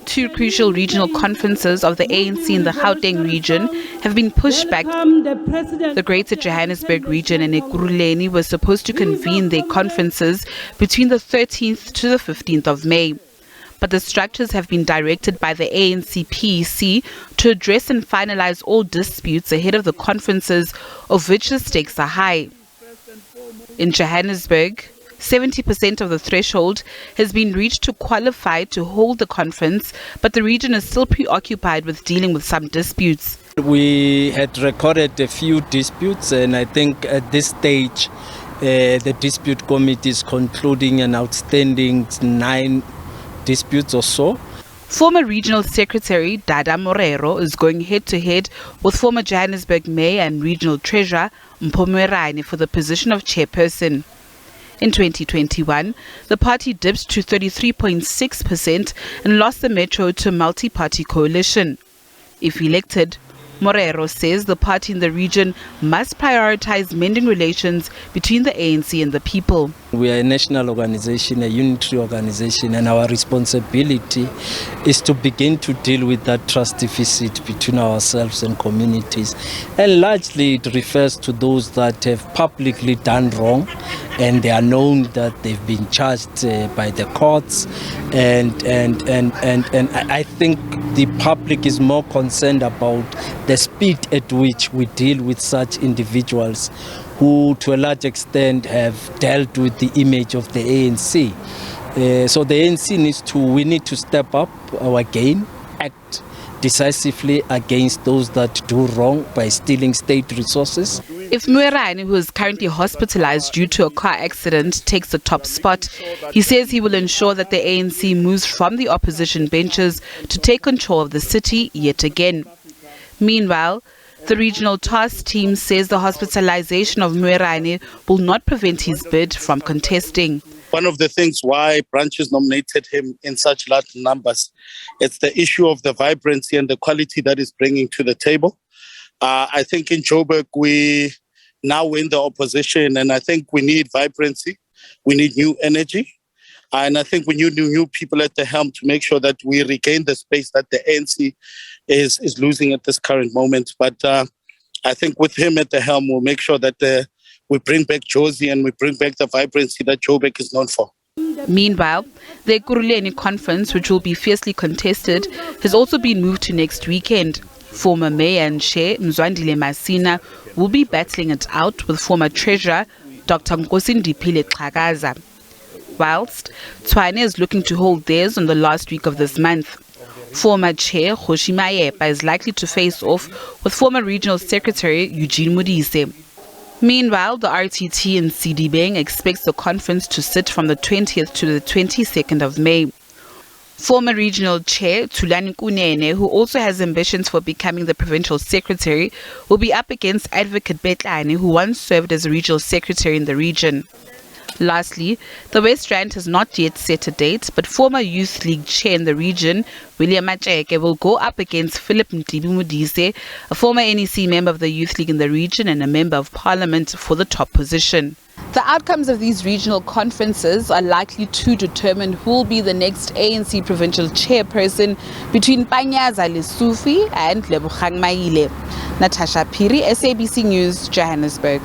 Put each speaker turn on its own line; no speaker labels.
two crucial regional conferences of the ANC in the Gauteng region have been pushed back. The Greater Johannesburg region and Ekurhuleni were supposed to convene their conferences between the 13th to the 15th of May. But the structures have been directed by the ANC PEC to address and finalise all disputes ahead of the conferences, of which the stakes are high. In Johannesburg, 70% of the threshold has been reached to qualify to hold the conference, but the region is still preoccupied with dealing with some disputes.
We had recorded a few disputes, and I think at this stage the dispute committee is concluding an outstanding 9 disputes or so.
Former Regional Secretary Dada Morero is going head-to-head with former Johannesburg Mayor and Regional Treasurer Moerane for the position of chairperson. In 2021, the party dipped to 33.6% and lost the metro to a multi-party coalition. If elected, Morero says the party in the region must prioritize mending relations between the ANC and the people.
We are a national organization, a unitary organization, and our responsibility is to begin to deal with that trust deficit between ourselves and communities. And largely it refers to those that have publicly done wrong and they are known that they've been charged by the courts. And I think the public is more concerned about the speed at which we deal with such individuals who to a large extent have dealt with the image of the ANC. So the ANC we need to step up our game, act decisively against those that do wrong by stealing state resources.
If Moerane, who is currently hospitalized due to a car accident, takes the top spot, he says he will ensure that the ANC moves from the opposition benches to take control of the city yet again. Meanwhile, the regional task team says the hospitalization of Moerane will not prevent his bid from contesting.
One of the things why branches nominated him in such large numbers, it's the issue of the vibrancy and the quality that he's bringing to the table. I think in Joburg, we now in the opposition, and I think we need vibrancy, we need new energy, and I think we need new people at the helm to make sure that we regain the space that the ANC is losing at this current moment. But I think with him at the helm, we'll make sure that we bring back Josie and we bring back the vibrancy that Joburg is known for.
Meanwhile, the Ekurhuleni conference, which will be fiercely contested, has also been moved to next weekend. Former Mayor and Chair Mzwandile Masina will be battling it out with former Treasurer Dr. Nkosindipile Xhakaza. Whilst Tshwane is looking to hold theirs on the last week of this month. Former Chair Kgoshi Mayepa is likely to face off with former Regional Secretary Eugene Modise. Meanwhile, the RTT in Sedibeng expects the conference to sit from the 20th to the 22nd of May. Former Regional Chair Thulani Kunene, who also has ambitions for becoming the Provincial Secretary, will be up against Advocate Betlane, who once served as a Regional Secretary in the region. Lastly, the West Rand has not yet set a date, but former Youth League chair in the region, William Macheke, will go up against Philip Mtlibi Modise, a former NEC member of the Youth League in the region and a member of Parliament, for the top position. The outcomes of these regional conferences are likely to determine who will be the next ANC provincial chairperson between Panyaza Lesufi and Lebogang Maile. Natasha Phiri, SABC News, Johannesburg.